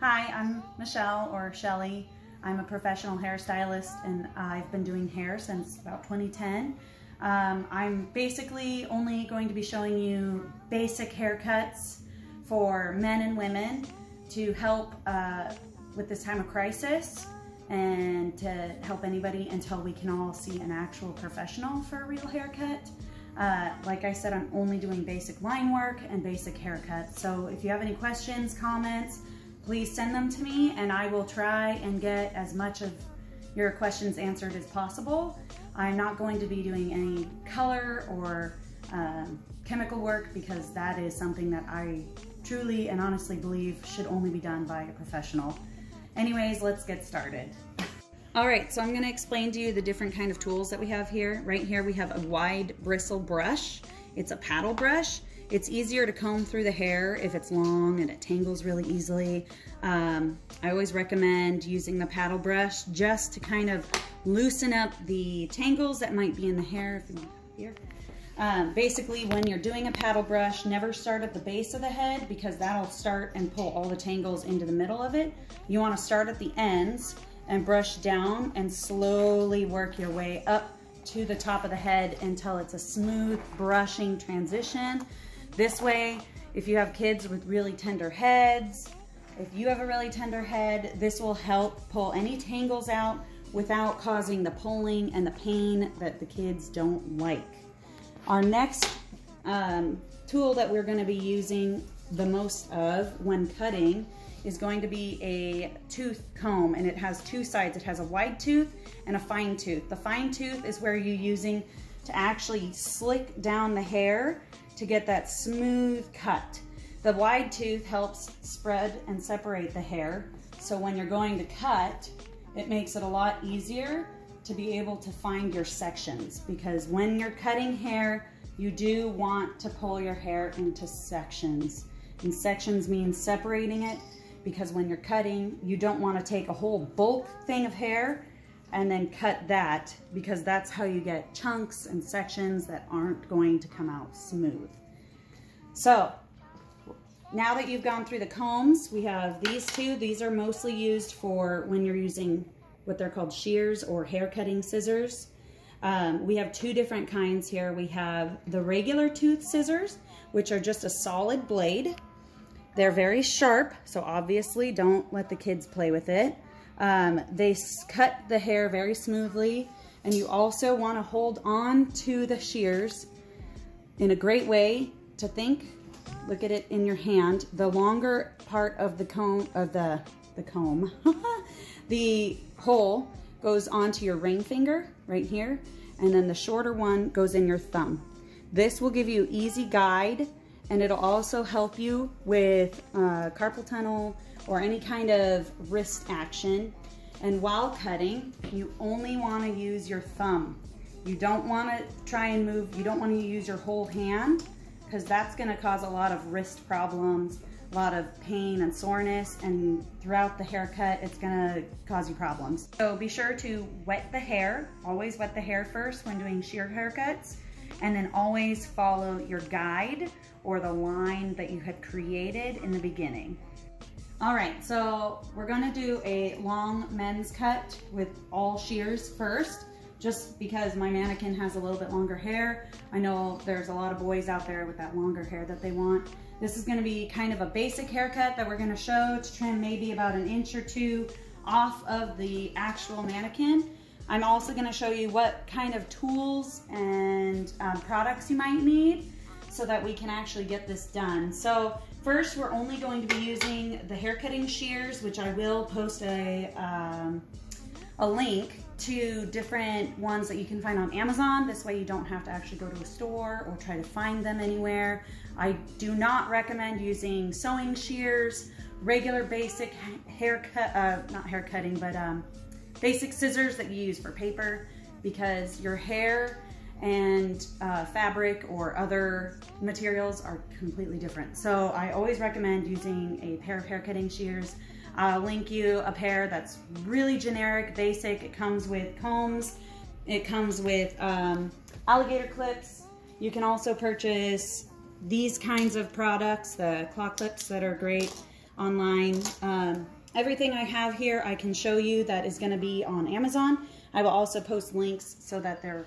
Hi, I'm Michelle or Shelly. I'm a professional hairstylist and I've been doing hair since about 2010. I'm basically only going to be showing you basic haircuts for men and women to help with this time of crisis and to help anybody until we can all see an actual professional for a real haircut. Like I said, I'm only doing basic line work and basic haircuts. So if you have any questions, comments, please send them to me and I will try and get as much of your questions answered as possible. I'm not going to be doing any color or chemical work because that is something that I truly and honestly believe should only be done by a professional. Anyways, let's get started. All right, so I'm gonna explain to you the different kind of tools that we have here. Right here we have a wide bristle brush. It's a paddle brush. It's easier to comb through the hair if it's long and it tangles really easily. I always recommend using the paddle brush just to kind of loosen up the tangles that might be in the hair. Here. Basically, when you're doing a paddle brush, never start at the base of the head because that'll start and pull all the tangles into the middle of it. You want to start at the ends and brush down and slowly work your way up to the top of the head until it's a smooth brushing transition. This way, if you have kids with really tender heads, if you have a really tender head, this will help pull any tangles out without causing the pulling and the pain that the kids don't like. Our next tool that we're going to be using the most of when cutting is going to be a tooth comb, and it has two sides. It has a wide tooth and a fine tooth. The fine tooth is where you're using to actually slick down the hair to get that smooth cut. The wide tooth helps spread and separate the hair, so when you're going to cut, it makes it a lot easier to be able to find your sections, because when you're cutting hair, you do want to pull your hair into sections. And sections means separating it, because when you're cutting, you don't want to take a whole bulk thing of hair and then cut that, because that's how you get chunks and sections that aren't going to come out smooth. So now that you've gone through the combs, we have these two. These are mostly used for when you're using what they're called shears or hair cutting scissors. We have two different kinds here. We have the regular tooth scissors, which are just a solid blade. They're very sharp, so obviously don't let the kids play with it. They cut the hair very smoothly, and you also want to hold on to the shears in a great way to think. Look at it in your hand. The longer part of the comb, the hole goes onto your ring finger right here, and then the shorter one goes in your thumb. This will give you easy guide, and it'll also help you with carpal tunnel or any kind of wrist action. And while cutting, you only want to use your thumb. You don't want to try and move, you don't want to use your whole hand, because that's going to cause a lot of wrist problems, a lot of pain and soreness, and throughout the haircut, it's going to cause you problems. So be sure to wet the hair. Always wet the hair first when doing shear haircuts, and then always follow your guide or the line that you had created in the beginning. All right, so we're gonna do a long men's cut with all shears first, just because my mannequin has a little bit longer hair. I know there's a lot of boys out there with that longer hair that they want. This is gonna be kind of a basic haircut that we're gonna show to trim maybe about an inch or two off of the actual mannequin. I'm also gonna show you what kind of tools and products you might need so that we can actually get this done. So first, we're only going to be using the hair cutting shears, which I will post a link to different ones that you can find on Amazon. This way you don't have to actually go to a store or try to find them anywhere. I do not recommend using sewing shears, regular basic basic scissors that you use for paper, because your hair and fabric or other materials are completely different. So I always recommend using a pair of hair cutting shears. I'll link you a pair that's really generic, basic. It comes with combs, it comes with alligator clips. You can also purchase these kinds of products, the claw clips that are great online. Everything I have here I can show you that is going to be on Amazon. I will also post links so that they're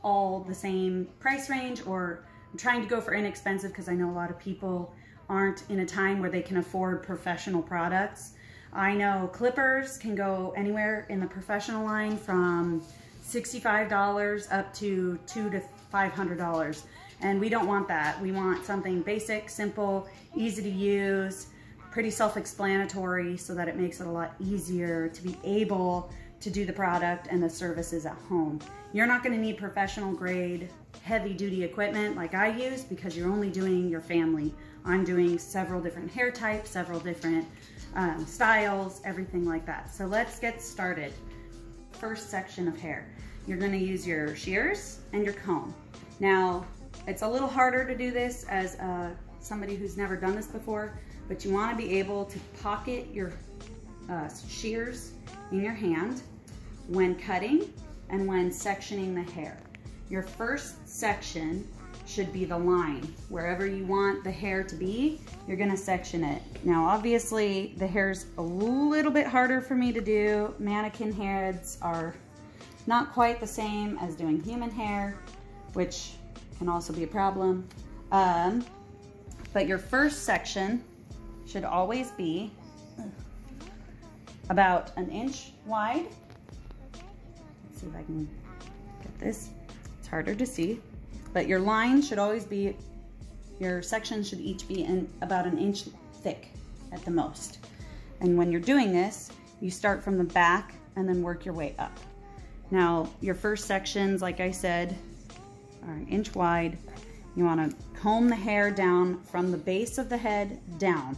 all the same price range, or I'm trying to go for inexpensive because I know a lot of people aren't in a time where they can afford professional products. I know clippers can go anywhere in the professional line from $65 up to $200 to $500. And we don't want that. We want something basic, simple, easy to use, pretty self-explanatory, so that it makes it a lot easier to be able to do the product and the services at home. You're not going to need professional grade, heavy duty equipment like I use, because you're only doing your family. I'm doing several different hair types, several different styles, everything like that. So let's get started. First section of hair. You're going to use your shears and your comb. Now, it's a little harder to do this as somebody who's never done this before, but you want to be able to pocket your shears in your hand when cutting and when sectioning the hair. Your first section should be the line. Wherever you want the hair to be, you're gonna section it. Now obviously the hair's a little bit harder for me to do. Mannequin heads are not quite the same as doing human hair, which can also be a problem. But your first section should always be about 1 inch wide. Let's see if I can get this. It's harder to see. But your line should always be, your sections should each be about 1 inch thick at the most. And when you're doing this, you start from the back and then work your way up. Now, your first sections, like I said, are 1 inch wide. You want to comb the hair down from the base of the head down.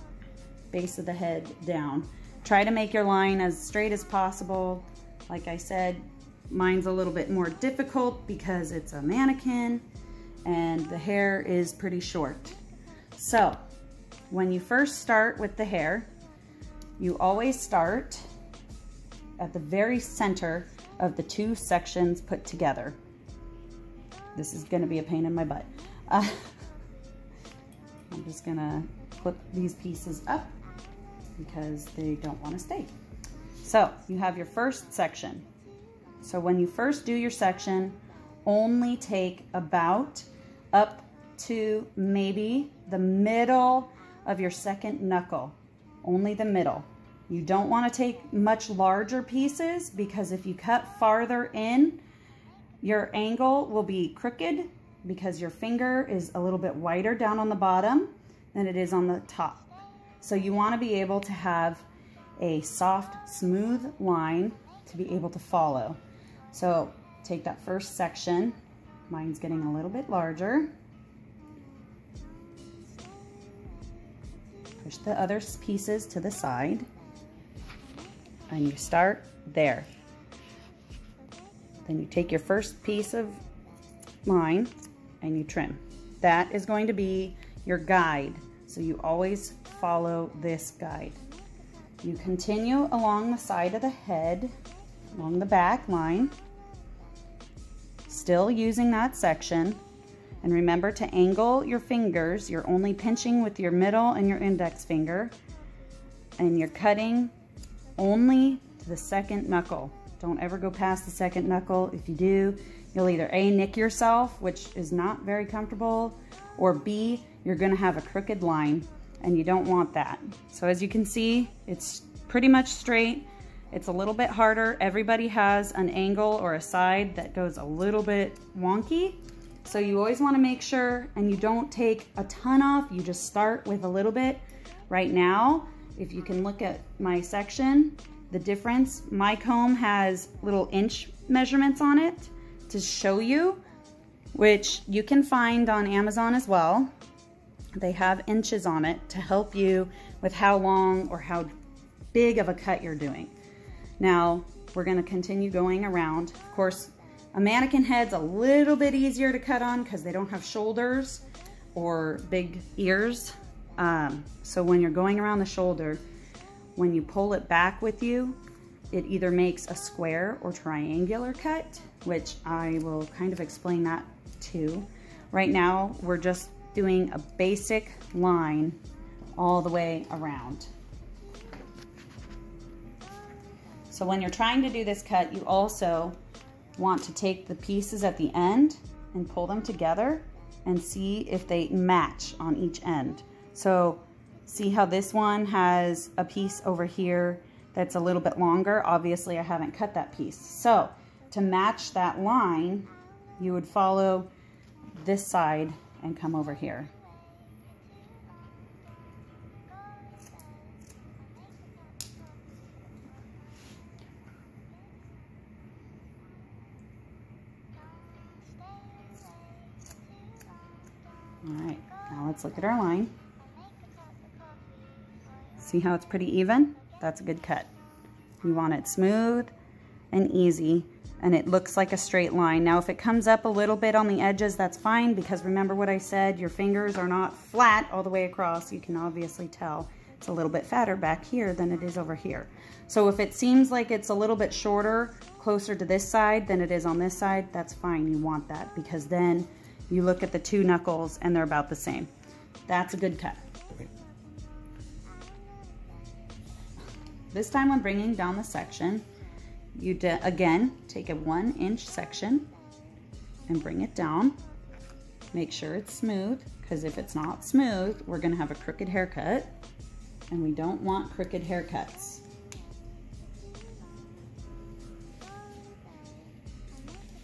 Base of the head down. Try to make your line as straight as possible. Like I said, mine's a little bit more difficult because it's a mannequin and the hair is pretty short. So when you first start with the hair, you always start at the very center of the two sections put together. This is going to be a pain in my butt. I'm just going to flip these pieces up because they don't want to stay. So you have your first section. So when you first do your section, only take about up to maybe the middle of your second knuckle. Only the middle. You don't want to take much larger pieces, because if you cut farther in, your angle will be crooked because your finger is a little bit wider down on the bottom than it is on the top. So you want to be able to have a soft, smooth line to be able to follow. So take that first section. Mine's getting a little bit larger. Push the other pieces to the side. And you start there. Then you take your first piece of line and you trim. That is going to be your guide. So you always follow this guide. You continue along the side of the head, along the back line, still using that section. And remember to angle your fingers. You're only pinching with your middle and your index finger. And you're cutting only to the second knuckle. Don't ever go past the second knuckle. If you do, you'll either A, nick yourself, which is not very comfortable, or B, you're gonna have a crooked line, and you don't want that. So as you can see, it's pretty much straight. It's a little bit harder. Everybody has an angle or a side that goes a little bit wonky. So you always wanna make sure, and you don't take a ton off, you just start with a little bit. Right now, if you can look at my section, the difference, my comb has little inch measurements on it to show you, which you can find on Amazon as well. They have inches on it to help you with how long or how big of a cut you're doing. Now, we're gonna continue going around. Of course, a mannequin head's a little bit easier to cut on because they don't have shoulders or big ears. So when you're going around the shoulder, when you pull it back with you, it either makes a square or triangular cut, which I will kind of explain that too. Right now, we're just doing a basic line all the way around. So when you're trying to do this cut, you also want to take the pieces at the end and pull them together and see if they match on each end. So see how this one has a piece over here that's a little bit longer? Obviously I haven't cut that piece. So to match that line, you would follow this side and come over here. All right, now let's look at our line. See how it's pretty even? That's a good cut. You want it smooth and easy, and it looks like a straight line. Now if it comes up a little bit on the edges, that's fine, because remember what I said, your fingers are not flat all the way across. You can obviously tell it's a little bit fatter back here than it is over here. So if it seems like it's a little bit shorter, closer to this side than it is on this side, that's fine. You want that, because then you look at the two knuckles and they're about the same. That's a good cut. This time when bringing down the section, you again take a 1-inch section and bring it down. Make sure it's smooth, because if it's not smooth, we're gonna have a crooked haircut, and we don't want crooked haircuts.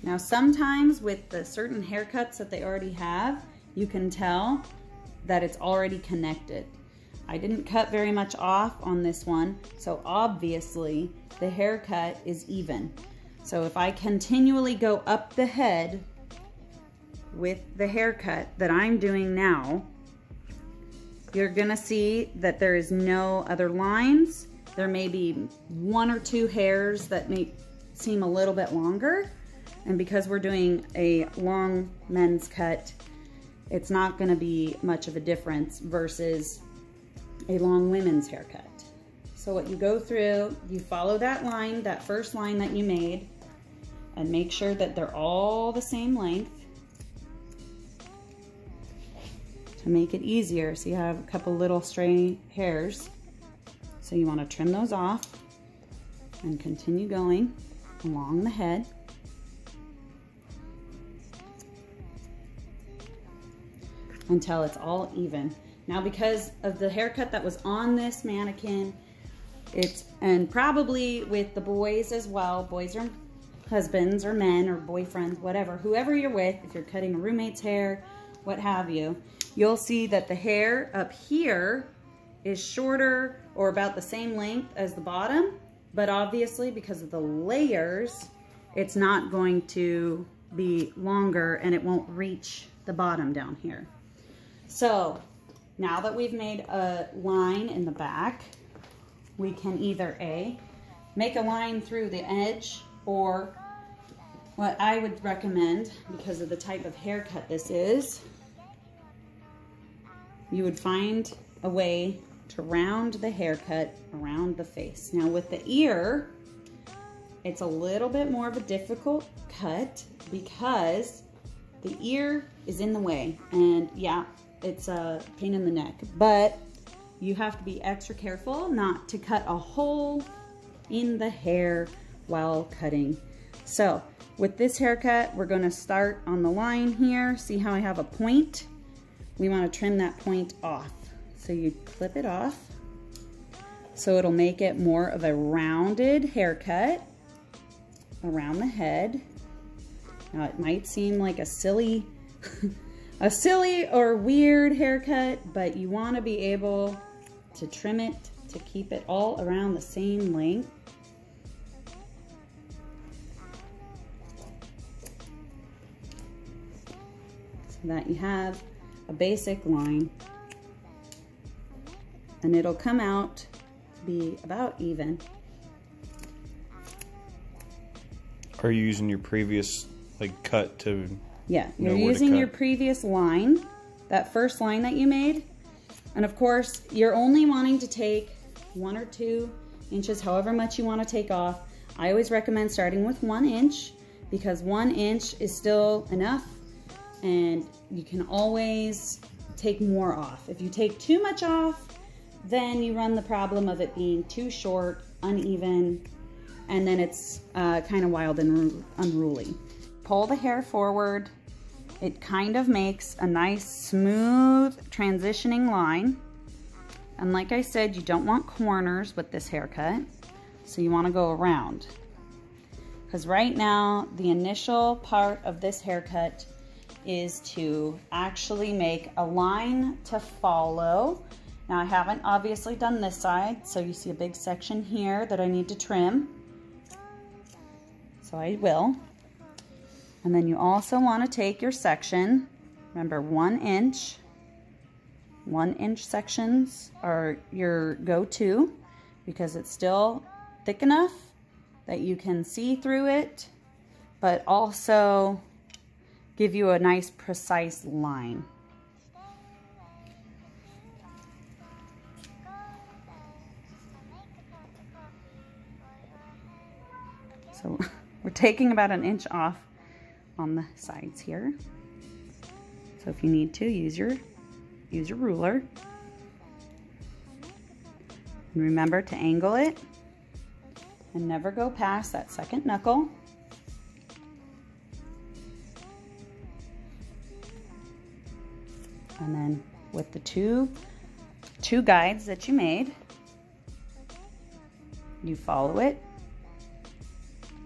Now sometimes with the certain haircuts that they already have, you can tell that it's already connected. I didn't cut very much off on this one, so obviously the haircut is even. So if I continually go up the head with the haircut that I'm doing now, you're gonna see that there is no other lines. There may be 1 or 2 hairs that may seem a little bit longer, and because we're doing a long men's cut, it's not gonna be much of a difference versus a long women's haircut. So what you go through, you follow that line, that first line that you made, and make sure that they're all the same length to make it easier. So you have a couple little stray hairs. So you want to trim those off and continue going along the head. Until it's all even. Now because of the haircut that was on this mannequin, and probably with the boys as well, boys or husbands or men or boyfriends, whatever, whoever you're with, if you're cutting a roommate's hair, what have you, you'll see that the hair up here is shorter or about the same length as the bottom, but obviously because of the layers, it's not going to be longer and it won't reach the bottom down here. So now that we've made a line in the back, we can either make a line through the edge, or what I would recommend, because of the type of haircut this is, you would find a way to round the haircut around the face. Now with the ear, it's a little bit more of a difficult cut because the ear is in the way, and yeah, it's a pain in the neck, but you have to be extra careful not to cut a hole in the hair while cutting. So with this haircut, we're going to start on the line here. See how I have a point? We want to trim that point off. So you clip it off so it'll make it more of a rounded haircut around the head. Now it might seem like a silly a silly or weird haircut, but you want to be able to trim it to keep it all around the same length. So that you have a basic line, and it'll come out to be about even. Are you using your previous cut to... Yeah, you're using your previous line, that first line that you made. And of course, you're only wanting to take 1 or 2 inches, however much you want to take off. I always recommend starting with 1 inch, because 1 inch is still enough, and you can always take more off. If you take too much off, then you run the problem of it being too short, uneven, and then it's kind of wild and unruly. Pull the hair forward. It kind of makes a nice smooth transitioning line. And like I said, you don't want corners with this haircut, so you want to go around. Because right now, the initial part of this haircut is to actually make a line to follow. Now I haven't obviously done this side, so you see a big section here that I need to trim. So I will. And then you also want to take your section, remember 1 inch. 1 inch sections are your go-to because it's still thick enough that you can see through it, but also give you a nice precise line. So we're taking about 1 inch off on the sides here. So if you need to, use your ruler. And remember to angle it and never go past that second knuckle. And then with the two guides that you made, you follow it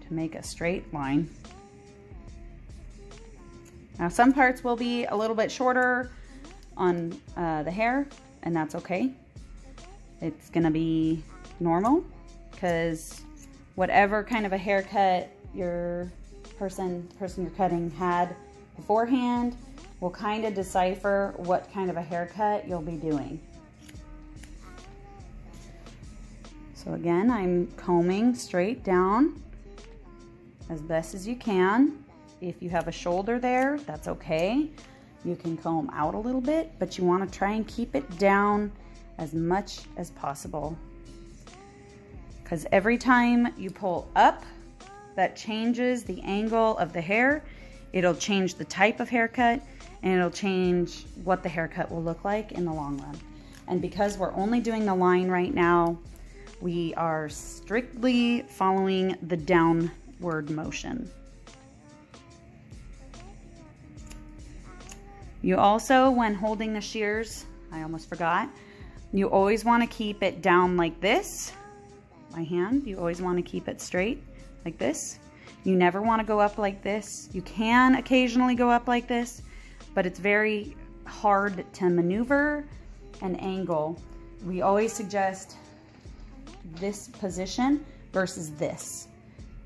to make a straight line. Now some parts will be a little bit shorter on the hair, and that's okay. It's gonna be normal because whatever kind of a haircut your person you're cutting had beforehand will kind of decipher what kind of a haircut you'll be doing. So again, I'm combing straight down as best as you can. If you have a shoulder there, that's okay. You can comb out a little bit, but you want to try and keep it down as much as possible. Because every time you pull up, that changes the angle of the hair. It'll change the type of haircut, and it'll change what the haircut will look like in the long run. And because we're only doing the line right now, we are strictly following the downward motion. You also, when holding the shears, I almost forgot, you always want to keep it down like this. My hand, you always want to keep it straight like this. You never want to go up like this. You can occasionally go up like this, but it's very hard to maneuver and angle. We always suggest this position versus this.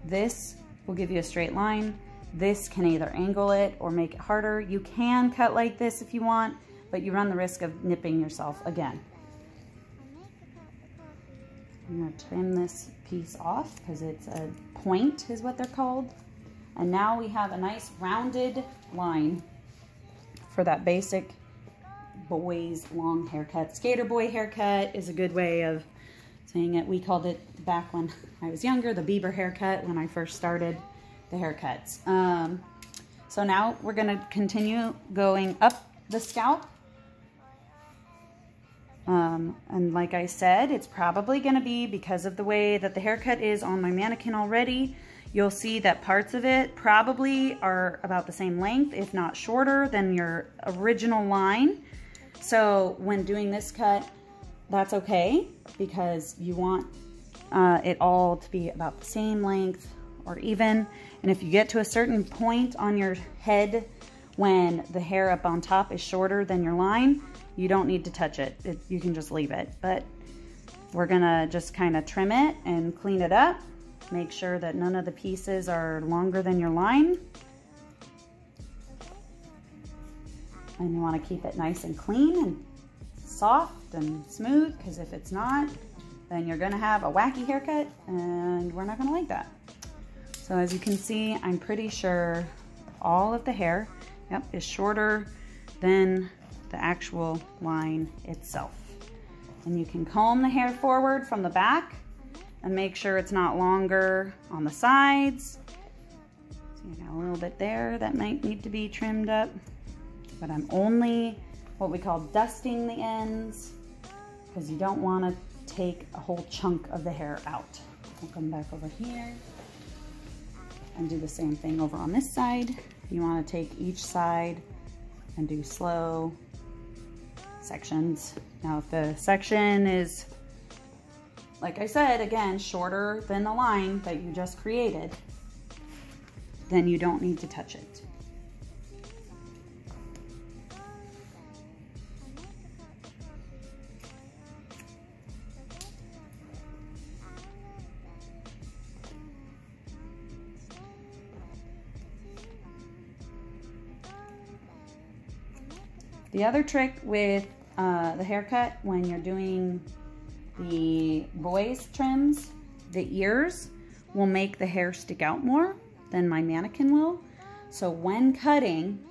This will give you a straight line. This can either angle it or make it harder. You can cut like this if you want, but you run the risk of nipping yourself again. I'm going to trim this piece off because it's a point is what they're called. And now we have a nice rounded line for that basic boys long haircut. Skater boy haircut is a good way of saying it. We called it back when I was younger, the Bieber haircut, when I first started the haircuts. So now we're going to continue going up the scalp. And like I said, it's probably going to be, because of the way that the haircut is on my mannequin already, you'll see that parts of it probably are about the same length, if not shorter than your original line. So when doing this cut, that's okay, because you want it all to be about the same length or even. And if you get to a certain point on your head when the hair up on top is shorter than your line, you don't need to touch it. You can just leave it. But we're gonna just kind of trim it and clean it up. Make sure that none of the pieces are longer than your line. And you want to keep it nice and clean and soft and smooth, because if it's not, then you're gonna have a wacky haircut and we're not gonna like that. So as you can see, I'm pretty sure all of the hair, yep, is shorter than the actual line itself. And you can comb the hair forward from the back and make sure it's not longer on the sides. So you got a little bit there that might need to be trimmed up, but I'm only what we call dusting the ends, because you don't want to take a whole chunk of the hair out. We'll come back over here and do the same thing over on this side. You want to take each side and do slow sections. Now if the section is, like I said, again, shorter than the line that you just created, then you don't need to touch it. The other trick with the haircut when you're doing the boys trims, the ears will make the hair stick out more than my mannequin will. So when cutting,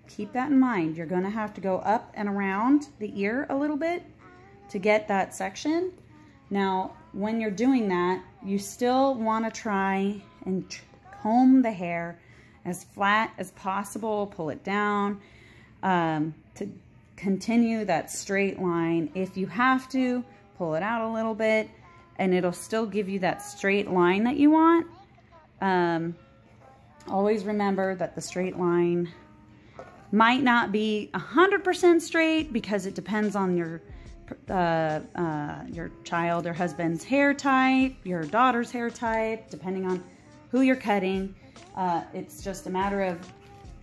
keep that in mind. You're going to have to go up and around the ear a little bit to get that section. Now, when you're doing that, you still want to try and comb the hair as flat as possible, pull it down to continue that straight line. If you have to, pull it out a little bit and it'll still give you that straight line that you want. Always remember that the straight line might not be 100% straight because it depends on your child or husband's hair type, your daughter's hair type, depending on who you're cutting. It's just a matter of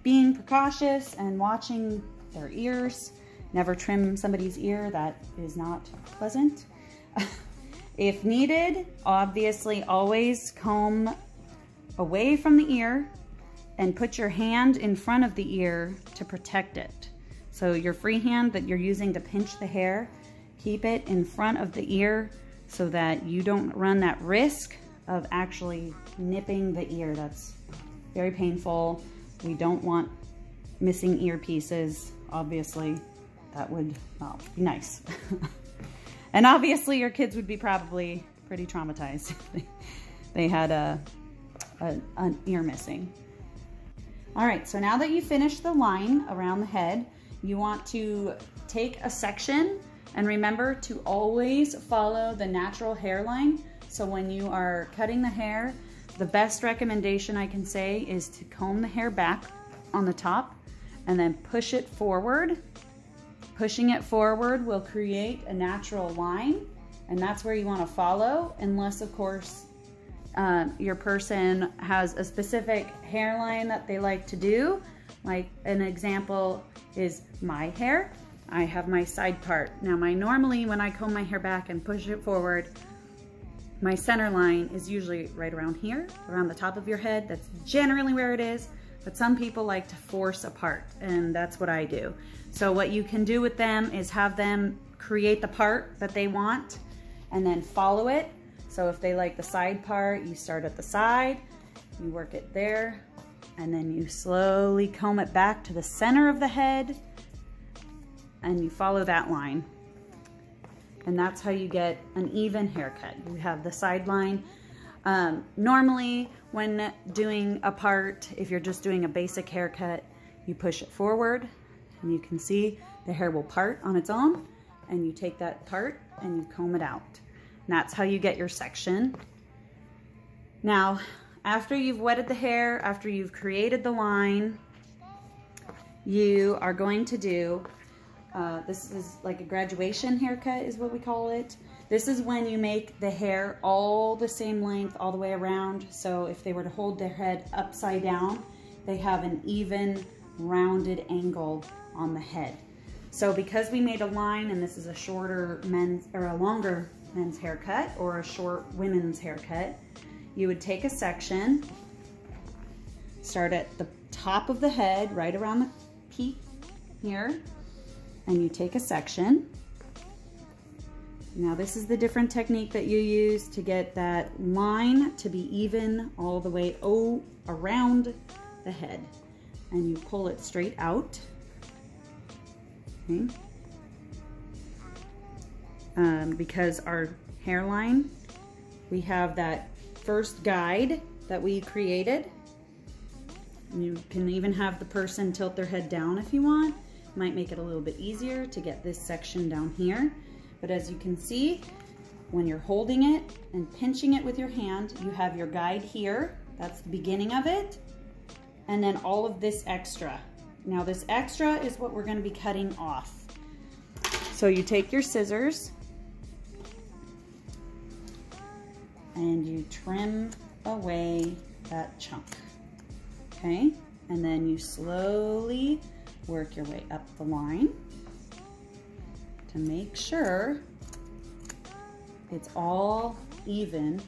being precautious and watching their ears. Never trim somebody's ear. That is not pleasant. If needed, obviously always comb away from the ear and put your hand in front of the ear to protect it. So your free hand that you're using to pinch the hair, keep it in front of the ear so that you don't run that risk of actually nipping the ear. That's very painful. We don't want missing ear pieces. Obviously, that would not be nice. And obviously your kids would be probably pretty traumatized if they had an ear missing. All right, so now that you finished the line around the head, you want to take a section and remember to always follow the natural hairline. So when you are cutting the hair, the best recommendation I can say is to comb the hair back on the top and then push it forward. Pushing it forward will create a natural line, and that's where you want to follow, unless of course your person has a specific hairline that they like to do. Like an example is my hair. I have my side part. Now normally when I comb my hair back and push it forward, my center line is usually right around here, around the top of your head. That's generally where it is, but some people like to force a part, and that's what I do. So what you can do with them is have them create the part that they want and then follow it. So if they like the side part, you start at the side, you work it there, and then you slowly comb it back to the center of the head and you follow that line. And that's how you get an even haircut. You have the side line. Normally when doing a part, if you're just doing a basic haircut, you push it forward and you can see the hair will part on its own, and you take that part and you comb it out. And that's how you get your section. Now, after you've wetted the hair, after you've created the line, you are going to do, this is like a graduation haircut is what we call it. This is when you make the hair all the same length all the way around. So if they were to hold their head upside down, they have an even rounded angle on the head. So because we made a line, and this is a shorter men's or a longer men's haircut or a short women's haircut, you would take a section, start at the top of the head, right around the peak here, and you take a section. Now this is the different technique that you use to get that line to be even all the way around the head. And you pull it straight out. Okay. Because our hairline, we have that first guide that we created. You can even have the person tilt their head down if you want. Might make it a little bit easier to get this section down here. But as you can see, when you're holding it and pinching it with your hand, you have your guide here. That's the beginning of it. And then all of this extra. Now this extra is what we're going to be cutting off. So you take your scissors and you trim away that chunk. Okay? And then you slowly work your way up the line to make sure it's all even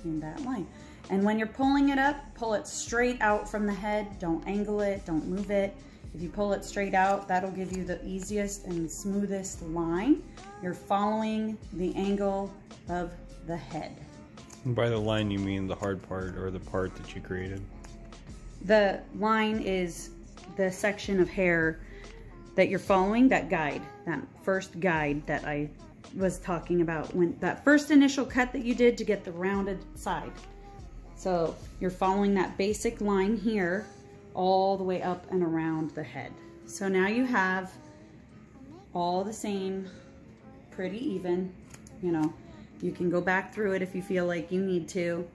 in that line. And when you're pulling it up, pull it straight out from the head. Don't angle it, don't move it. If you pull it straight out, that'll give you the easiest and smoothest line. You're following the angle of the head. And by the line, you mean the hard part or the part that you created? The line is the section of hair that you're following, that guide, that first guide that I was talking about, when that first initial cut that you did to get the rounded side. So you're following that basic line here all the way up and around the head. So now you have all the same, pretty even. You know, you can go back through it if you feel like you need to,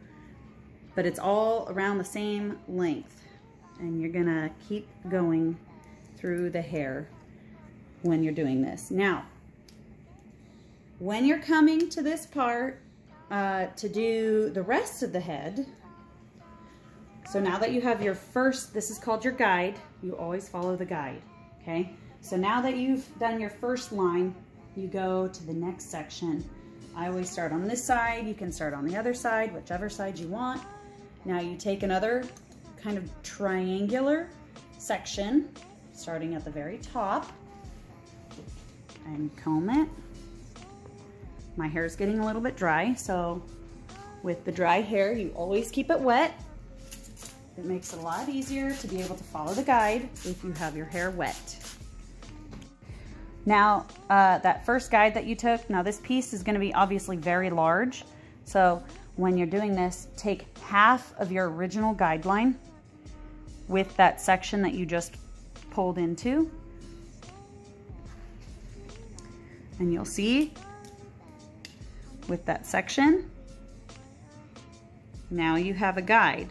but it's all around the same length. And you're gonna keep going through the hair when you're doing this. Now, when you're coming to this part to do the rest of the head, so now that you have your first, this is called your guide, you always follow the guide, okay? So now that you've done your first line, you go to the next section. I always start on this side, you can start on the other side, whichever side you want. Now you take another kind of triangular section, starting at the very top, and comb it. My hair is getting a little bit dry, so with the dry hair, you always keep it wet. It makes it a lot easier to be able to follow the guide if you have your hair wet. Now, that first guide that you took, now this piece is gonna be obviously very large. So when you're doing this, take half of your original guideline with that section that you just pulled into. And you'll see with that section, now you have a guide.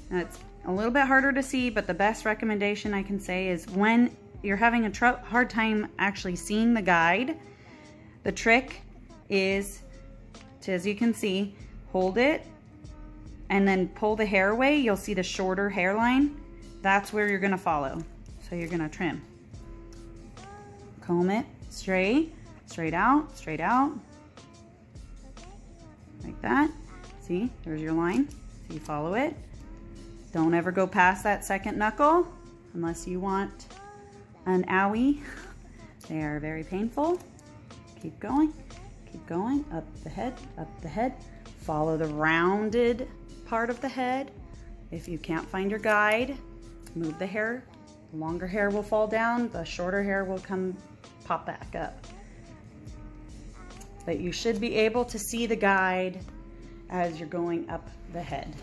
Now it's a little bit harder to see, but the best recommendation I can say is when you're having a hard time actually seeing the guide, the trick is to, as you can see, hold it and then pull the hair away. You'll see the shorter hairline. That's where you're gonna follow. So you're gonna trim. Comb it straight, straight out, like that. See, there's your line. So you follow it. Don't ever go past that second knuckle unless you want an owie. They are very painful. Keep going, up the head. Follow the rounded part of the head. If you can't find your guide, move the hair. The longer hair will fall down, the shorter hair will pop back up. But you should be able to see the guide as you're going up the head.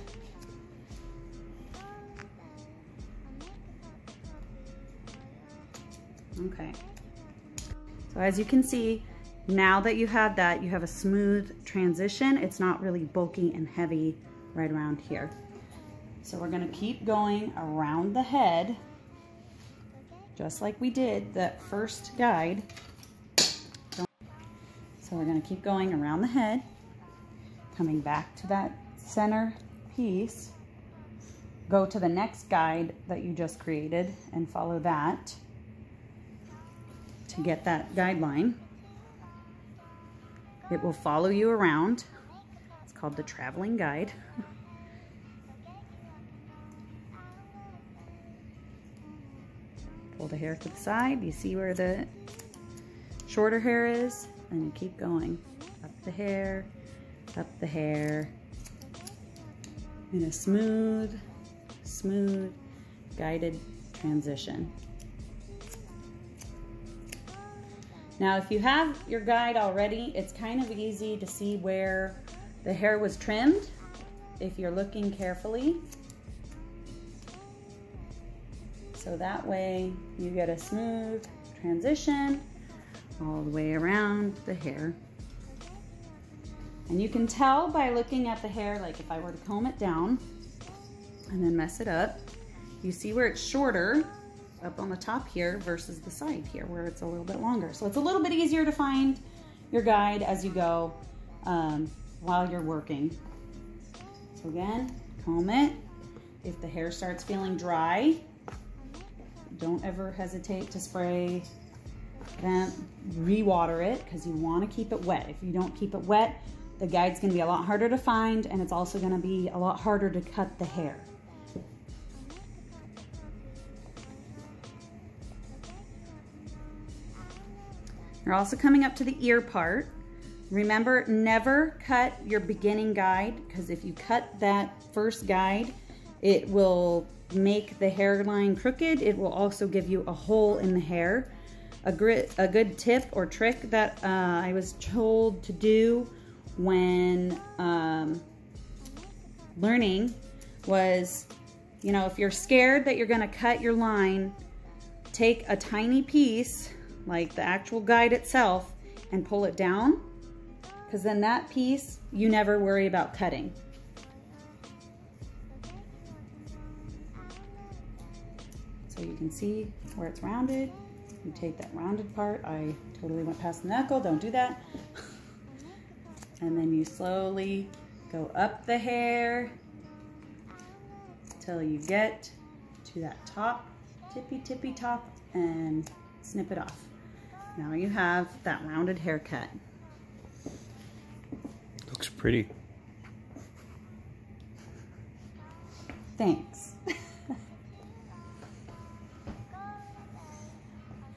Okay, so as you can see, now that you have that, you have a smooth transition. It's not really bulky and heavy right around here. So we're gonna keep going around the head, just like we did that first guide. So we're gonna keep going around the head, coming back to that center piece, go to the next guide that you just created and follow that to get that guideline. It will follow you around. It's called the traveling guide. Pull the hair to the side. You see where the shorter hair is? And you keep going. Up the hair in a smooth, guided transition. Now, if you have your guide already, it's kind of easy to see where the hair was trimmed if you're looking carefully. So that way you get a smooth transition all the way around the hair. And you can tell by looking at the hair, like if I were to comb it down and then mess it up, you see where it's shorter up on the top here versus the side here where it's a little bit longer. So it's a little bit easier to find your guide as you go while you're working. So again, comb it. If the hair starts feeling dry, don't ever hesitate to spray. Then re-water it because you want to keep it wet. If you don't keep it wet, the guide's going to be a lot harder to find, and it's also going to be a lot harder to cut the hair. You're also coming up to the ear part. Remember, never cut your beginning guide, because if you cut that first guide, it will make the hairline crooked. It will also give you a hole in the hair. A good tip or trick that I was told to do when learning was, you know, if you're scared that you're gonna cut your line, take a tiny piece, like the actual guide itself, and pull it down, because then that piece, you never worry about cutting. So you can see where it's rounded. You take that rounded part. I totally went past the knuckle, don't do that. And then you slowly go up the hair till you get to that top, tippy top, and snip it off. Now you have that rounded haircut. Looks pretty. Thanks.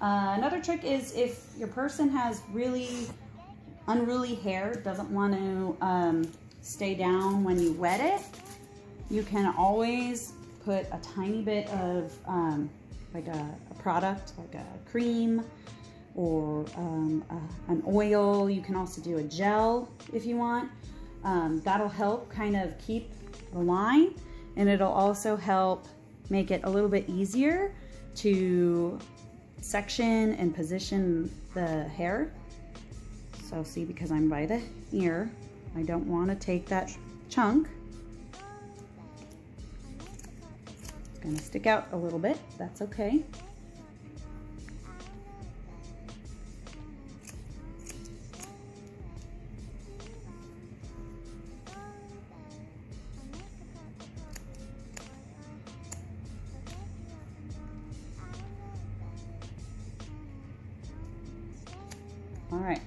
Another trick is if your person has really unruly hair, doesn't want to stay down when you wet it, you can always put a tiny bit of like a product, like a cream or an oil. You can also do a gel if you want. That'll help kind of keep the line, and it'll also help make it a little bit easier to section and position the hair. So see, because I'm by the ear, I don't want to take that chunk. It's going to stick out a little bit. That's okay. All right,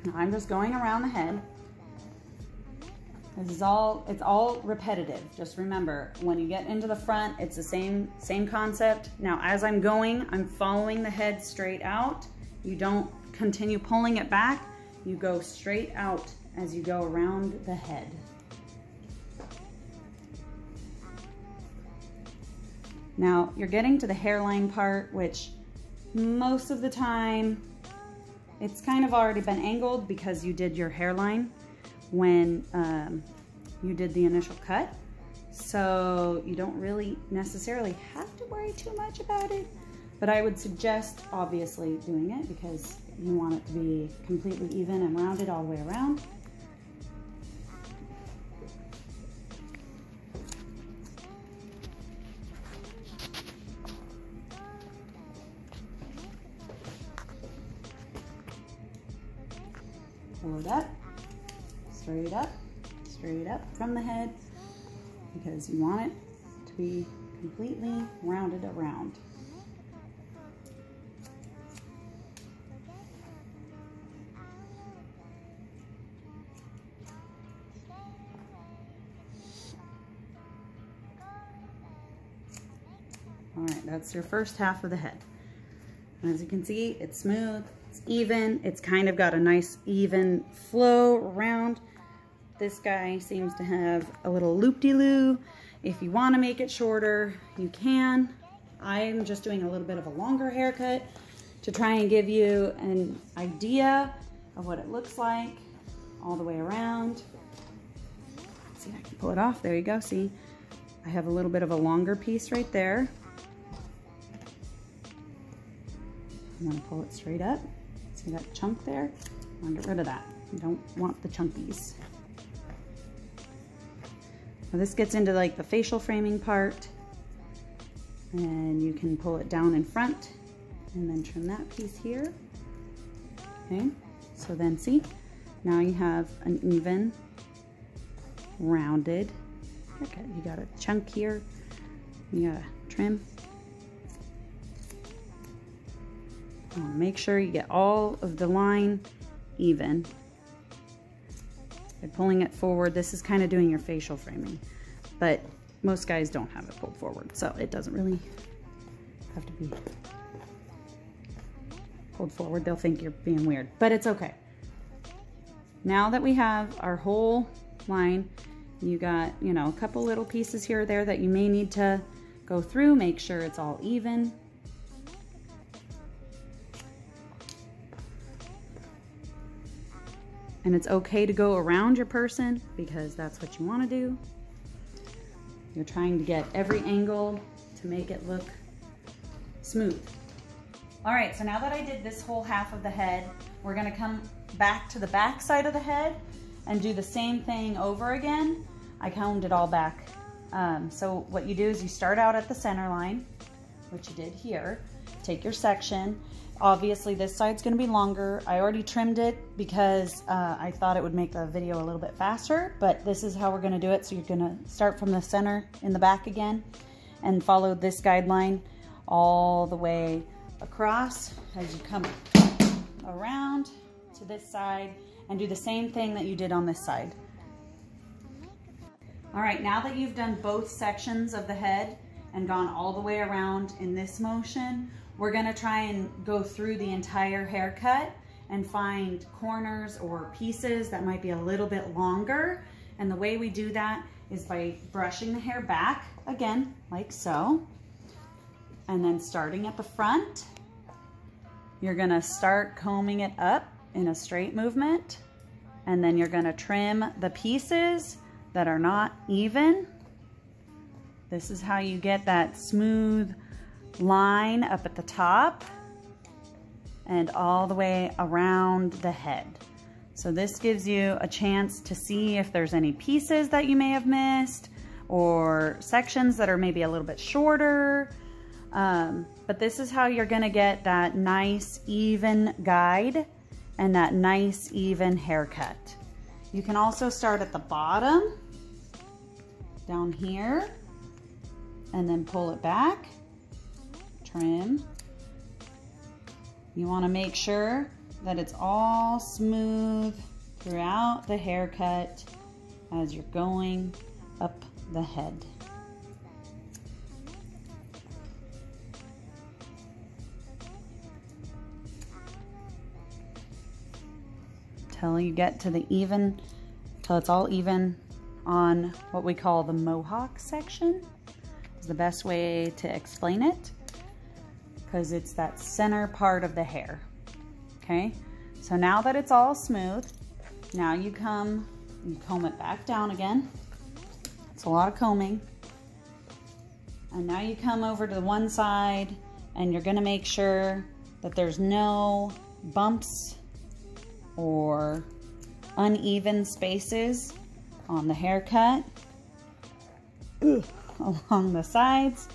now I'm just going around the head. This is it's all repetitive. Just remember, when you get into the front, it's the same concept. Now, as I'm going, I'm following the head straight out. You don't continue pulling it back. You go straight out as you go around the head. Now, you're getting to the hairline part, which most of the time, it's kind of already been angled because you did your hairline when you did the initial cut. So you don't really necessarily have to worry too much about it, but I would suggest obviously doing it because you want it to be completely even and rounded all the way around. Pull it up, straight up from the head, because you want it to be completely rounded around. All right, that's your first half of the head. And as you can see, it's smooth, it's even, it's kind of got a nice even flow around. This guy seems to have a little loop-de-loo. If you want to make it shorter, you can. I'm just doing a little bit of a longer haircut to try and give you an idea of what it looks like all the way around. See, I can pull it off. There you go. See, I have a little bit of a longer piece right there. I'm going to pull it straight up. See that chunk there? I'm going to get rid of that. You don't want the chunkies. Now this gets into like the facial framing part, and you can pull it down in front and then trim that piece here. Okay, so then see, now you have an even, rounded haircut. You got a chunk here, you gotta trim. Make sure you get all of the line even. By pulling it forward, this is kind of doing your facial framing, but most guys don't have it pulled forward, so it doesn't really have to be pulled forward. They'll think you're being weird, but it's okay. Now that we have our whole line, you got, you know, a couple little pieces here or there that you may need to go through. Make sure it's all even. And it's okay to go around your person because that's what you want to do. You're trying to get every angle to make it look smooth. All right, so now that I did this whole half of the head, we're gonna come back to the back side of the head and do the same thing over again. I combed it all back. So what you do is you start out at the center line, which you did here. Take your section. Obviously this side's gonna be longer. I already trimmed it because I thought it would make the video a little bit faster, but this is how we're gonna do it. So you're gonna start from the center in the back again and follow this guideline all the way across as you come around to this side and do the same thing that you did on this side. All right, now that you've done both sections of the head and gone all the way around in this motion, we're gonna try and go through the entire haircut and find corners or pieces that might be a little bit longer. And the way we do that is by brushing the hair back, again, like so. And then starting at the front, you're gonna start combing it up in a straight movement. And then you're gonna trim the pieces that are not even. This is how you get that smooth line up at the top and all the way around the head. So this gives you a chance to see if there's any pieces that you may have missed or sections that are maybe a little bit shorter. But this is how you're gonna get that nice even guide and that nice even haircut. You can also start at the bottom down here and then pull it back. Trim. You want to make sure that it's all smooth throughout the haircut as you're going up the head. Till you get to the even, till it's all even on what we call the mohawk section. Is the best way to explain it, because it's that center part of the hair. Okay, so now that it's all smooth, now you comb it back down again. It's a lot of combing. And now you come over to the one side and you're gonna make sure that there's no bumps or uneven spaces on the haircut along the sides.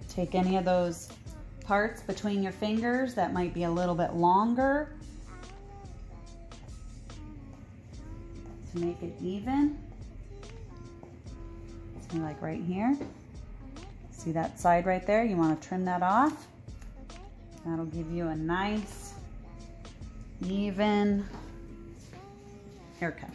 Take any of those parts between your fingers that might be a little bit longer to make it even. So like right here. See that side right there? You want to trim that off. That'll give you a nice, even haircut.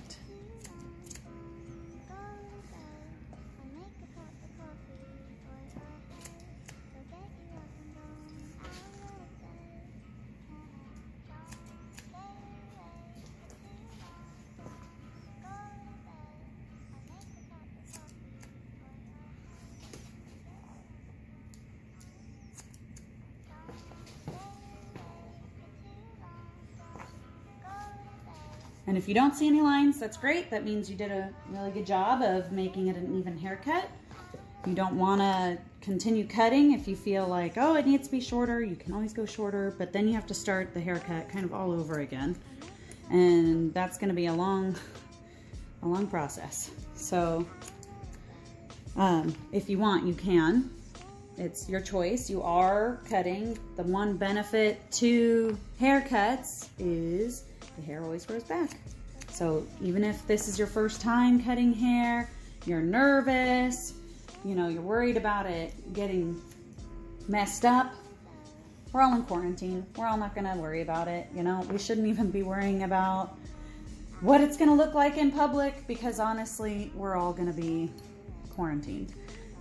And if you don't see any lines, that's great. That means you did a really good job of making it an even haircut. You don't want to continue cutting. If you feel like, oh, it needs to be shorter, you can always go shorter, but then you have to start the haircut kind of all over again. And that's going to be a long process. So if you want, you can. It's your choice. You are cutting. The one benefit to haircuts is the hair always grows back. So even if this is your first time cutting hair, you're nervous, you know, you're worried about it getting messed up, we're all in quarantine. We're all not gonna worry about it. You know, we shouldn't even be worrying about what it's gonna look like in public, because honestly, we're all gonna be quarantined.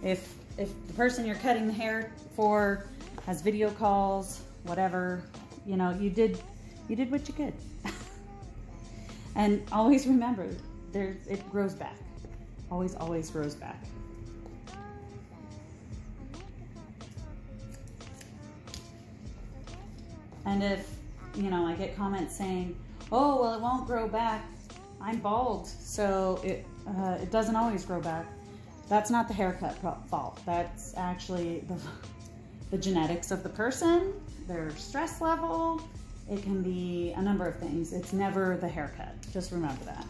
If the person you're cutting the hair for has video calls, whatever, you know, you did what you could. And always remember, it grows back. Always grows back. And if, you know, I get comments saying, oh, well, it won't grow back. I'm bald, so it doesn't always grow back. That's not the haircut fault. That's actually the genetics of the person, their stress level. It can be a number of things. It's never the haircut. Just remember that.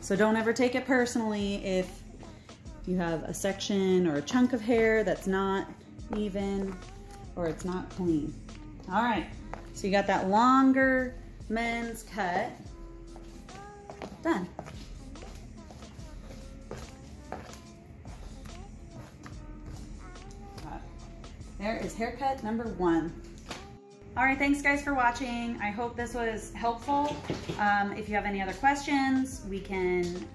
So don't ever take it personally if you have a section or a chunk of hair that's not even or it's not clean. All right, so you got that longer men's cut done. There is haircut number 1. All right, thanks guys for watching. I hope this was helpful. If you have any other questions, we can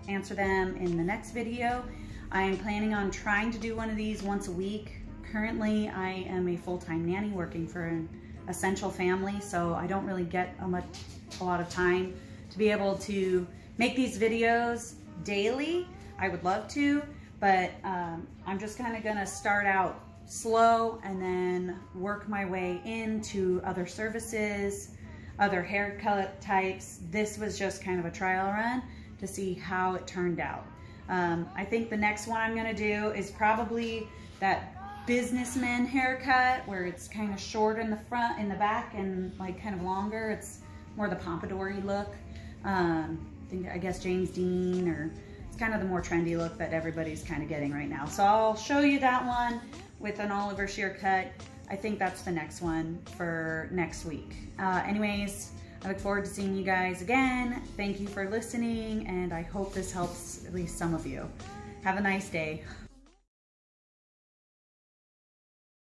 answer them in the next video. I am planning on trying to do one of these once a week. Currently, I am a full-time nanny working for an essential family, so I don't really get a lot of time to be able to make these videos daily. I would love to, but I'm just kind of gonna start out slow and then work my way into other services, other haircut types. This was just kind of a trial run to see how it turned out. I think the next one I'm gonna do is probably that businessman haircut where it's kind of short in the front, in the back, and like kind of longer. It's more the pompadour-y look. I guess James Dean, or it's kind of the more trendy look that everybody's kind of getting right now. So I'll show you that one with an Oliver shear cut. I think that's the next one for next week. Anyways, I look forward to seeing you guys again. Thank you for listening, and I hope this helps at least some of you. Have a nice day.